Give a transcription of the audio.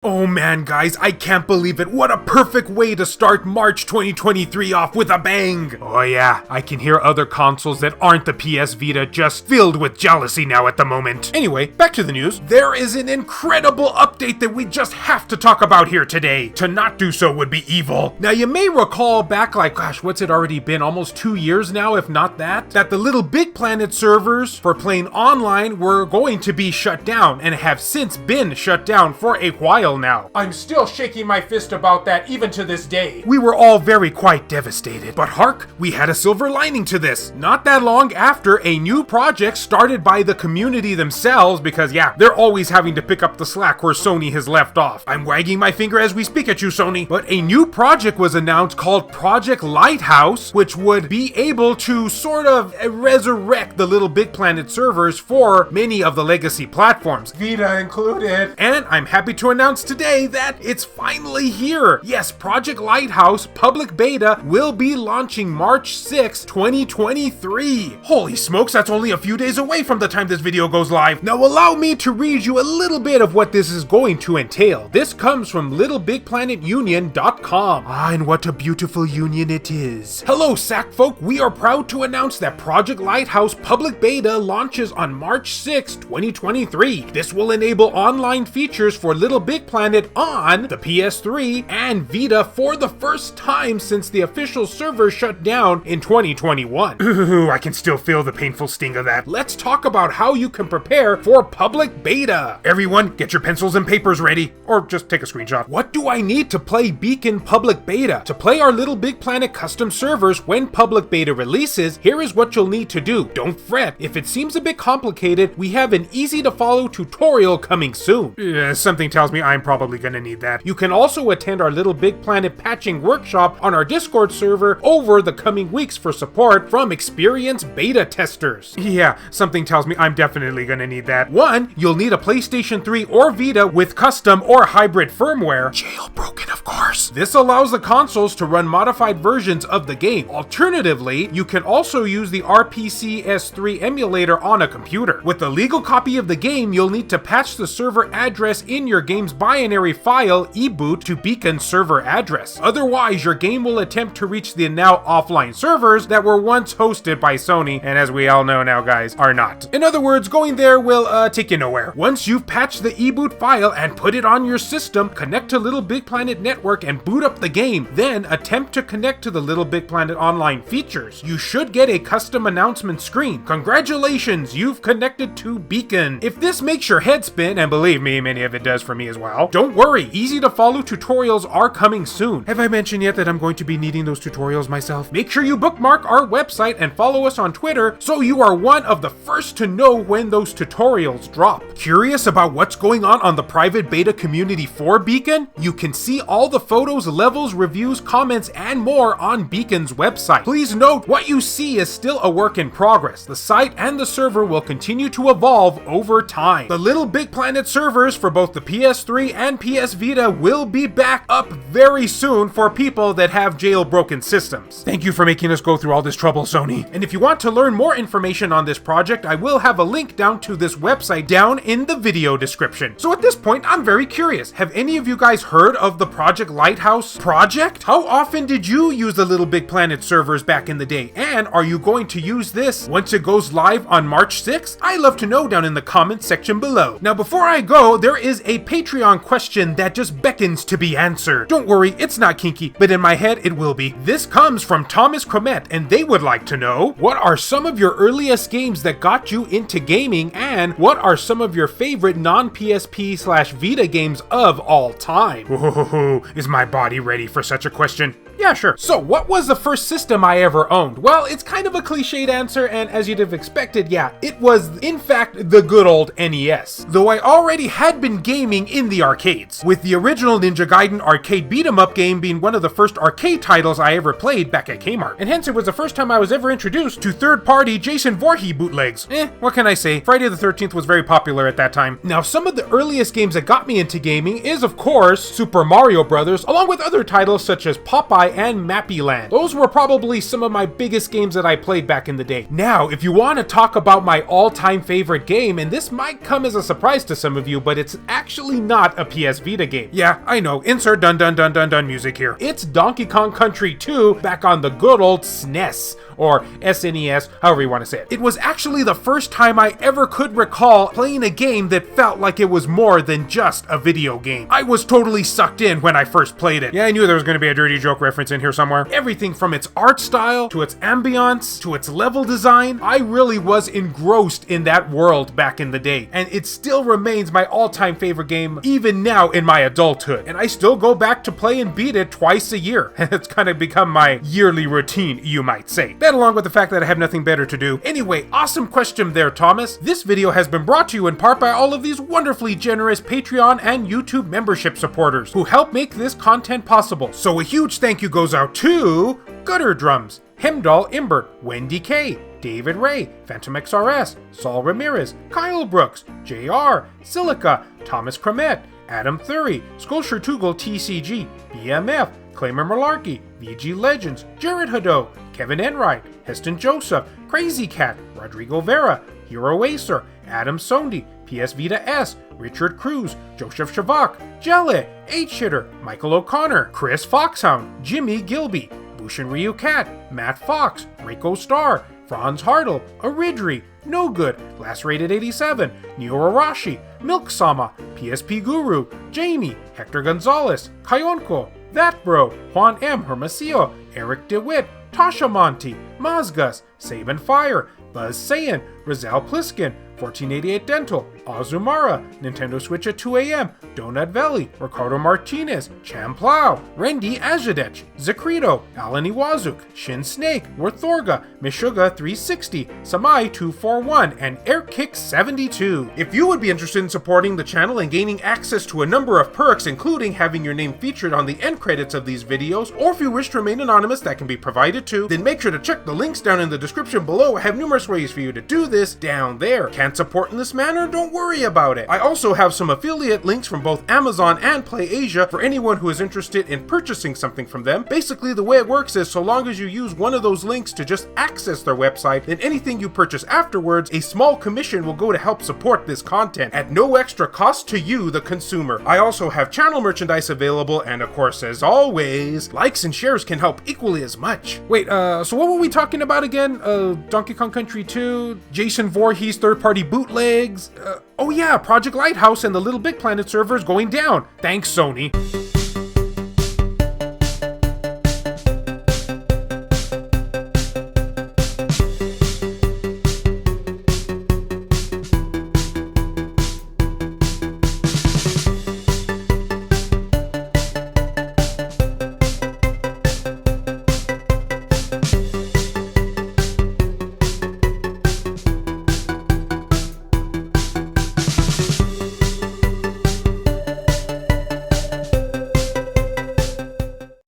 Oh man, guys, I can't believe it. What a perfect way to start March 2023 off with a bang. Oh yeah, I can hear other consoles that aren't the PS Vita just filled with jealousy now at the moment. Anyway, back to the news. There is an incredible update that we just have to talk about here today. To not do so would be evil. Now you may recall back like, gosh, what's it already been? Almost 2 years now, if not that the Little Big Planet servers for playing online were going to be shut down and have since been shut down for a while now. I'm still shaking my fist about that even to this day. We were all quite devastated. But hark, we had a silver lining to this. Not that long after, a new project started by the community themselves, because yeah, they're always having to pick up the slack where Sony has left off. I'm wagging my finger as we speak at you, Sony. But a new project was announced called Project Lighthouse, which would be able to sort of resurrect the Little Big Planet servers for many of the legacy platforms, Vita included. And I'm happy to announce today that it's finally here. Yes, Project Lighthouse public beta will be launching March 6, 2023. Holy smokes, that's only a few days away from the time this video goes live. Now allow me to read you a little bit of what this is going to entail. This comes from littlebigplanetunion.com. Ah, and what a beautiful union it is. Hello, SAC folk. We are proud to announce that Project Lighthouse public beta launches on March 6, 2023. This will enable online features for Little Big Planet on the PS3 and Vita for the first time since the official server shut down in 2021. Ooh, I can still feel the painful sting of that. Let's talk about how you can prepare for public beta. Everyone, get your pencils and papers ready, or just take a screenshot. What do I need to play Beacon public beta? To play our Little Big Planet custom servers when public beta releases, here is what you'll need to do. Don't fret. If it seems a bit complicated, we have an easy to follow tutorial coming soon. Something tells me I'm probably gonna need that. You can also attend our Little Big Planet patching workshop on our Discord server over the coming weeks for support from experienced beta testers. Yeah, something tells me I'm definitely gonna need that. 1, you'll need a PlayStation 3 or Vita with custom or hybrid firmware. Jailbroken, of course. This allows the consoles to run modified versions of the game. Alternatively, you can also use the RPCS3 emulator on a computer. With a legal copy of the game, you'll need to patch the server address in your game's binary file eboot to Beacon server address. Otherwise, your game will attempt to reach the now offline servers that were once hosted by Sony, and as we all know now, guys, are not. In other words, going there will take you nowhere. Once you've patched the eboot file and put it on your system, connect to Little Big Planet Network and boot up the game. Then attempt to connect to the Little Big Planet online features. You should get a custom announcement screen. Congratulations, you've connected to Beacon. If this makes your head spin, and believe me, many of it does for me as well, don't worry, easy to follow tutorials are coming soon. Have I mentioned yet that I'm going to be needing those tutorials myself? Make sure you bookmark our website and follow us on Twitter so you are one of the first to know when those tutorials drop. Curious about what's going on the private beta community for Beacon? You can see all the photos, levels, reviews, comments, and more on Beacon's website. Please note, what you see is still a work in progress. The site and the server will continue to evolve over time. The Little Big Planet servers for both the PS3 and PS Vita will be back up very soon for people that have jailbroken systems. Thank you for making us go through all this trouble, Sony. And if you want to learn more information on this project, I will have a link down to this website down in the video description. So at this point, I'm very curious. Have any of you guys heard of the Project Lighthouse project? How often did you use the Little Big Planet servers back in the day? And are you going to use this once it goes live on March 6th? I'd love to know down in the comments section below. Now, before I go, there is a Patreon question that just beckons to be answered. Don't worry, it's not kinky, but in my head it will be. This comes from Thomas Cromet, and they would like to know, what are some of your earliest games that got you into gaming, and what are some of your favorite non-PSP/Vita games of all time? Whoa, is my body ready for such a question? Yeah, sure. So, what was the first system I ever owned? Well, it's kind of a cliched answer, and as you'd have expected, yeah, it was, in fact, the good old NES. Though I already had been gaming in the arcades, with the original Ninja Gaiden arcade beat-em-up game being one of the first arcade titles I ever played back at Kmart. And hence, it was the first time I was ever introduced to third-party Jason Voorhees bootlegs. What can I say? Friday the 13th was very popular at that time. Now, some of the earliest games that got me into gaming is, of course, Super Mario Bros., along with other titles such as Popeye Sci-Fi and Mappy Land. Those were probably some of my biggest games that I played back in the day. Now, if you want to talk about my all-time favorite game, and this might come as a surprise to some of you, but it's actually not a PS Vita game. Yeah, I know, insert dun dun dun dun dun music here. It's Donkey Kong Country 2 back on the good old SNES, or SNES, however you want to say it. It was actually the first time I ever could recall playing a game that felt like it was more than just a video game. I was totally sucked in when I first played it. Yeah, I knew there was going to be a dirty joke reference in here somewhere. Everything from its art style, to its ambiance, to its level design, I really was engrossed in that world back in the day. And it still remains my all-time favorite game, even now in my adulthood. And I still go back to play and beat it twice a year. It's kind of become my yearly routine, you might say. That along with the fact that I have nothing better to do. Anyway, awesome question there, Thomas. This video has been brought to you in part by all of these wonderfully generous Patreon and YouTube membership supporters who help make this content possible. So a huge thank you goes out to Gutter Drums, Hemdall Imbert, Wendy K, David Ray, Phantom XRS, Saul Ramirez, Kyle Brooks, JR, Silica, Thomas Cremette, Adam Thury, Sculpture Tugel TCG, BMF, Claimer Malarkey, VG Legends, Jared Haddo, Kevin Enright, Heston Joseph, Crazy Cat, Rodrigo Vera, Hero Acer, Adam Sondi, PS Vita S, Richard Cruz, Joseph Shavak, Jelly, H-Hitter, Michael O'Connor, Chris Foxhound, Jimmy Gilby, Bushin Ryu Cat, Matt Fox, Reiko Star, Franz Hartle, Aridri, No Good, Last Rated 87, Neo Arashi, Milk Sama, PSP Guru, Jamie, Hector Gonzalez, Kayonko, That Bro, Juan M. Hermosillo, Eric DeWitt, Tasha Monty, Mazgas, Saban Fire, Buzz Saiyan, Rizal Pliskin, 1488 Dental, Azumara, Nintendo Switch at 2 AM, Donut Valley, Ricardo Martinez, Cham Plow, Rendi Azadech, Zakrito, Alan Iwazuk, Shin Snake, Worthorga, Mishuga 360, Samai 241, and Airkick 72. If you would be interested in supporting the channel and gaining access to a number of perks, including having your name featured on the end credits of these videos, or if you wish to remain anonymous, that can be provided too, then make sure to check the links down in the description below. I have numerous ways for you to do this down there. Can't support in this manner? Don't worry about it. I also have some affiliate links from both Amazon and PlayAsia for anyone who is interested in purchasing something from them. Basically, the way it works is so long as you use one of those links to just access their website, then anything you purchase afterwards, a small commission will go to help support this content at no extra cost to you, the consumer. I also have channel merchandise available, and of course, as always, likes and shares can help equally as much. Wait, so what were we talking about again? Donkey Kong Country 2, Jason Voorhees third-party bootlegs, oh yeah, Project Lighthouse and the Little Big Planet servers going down. Thanks, Sony.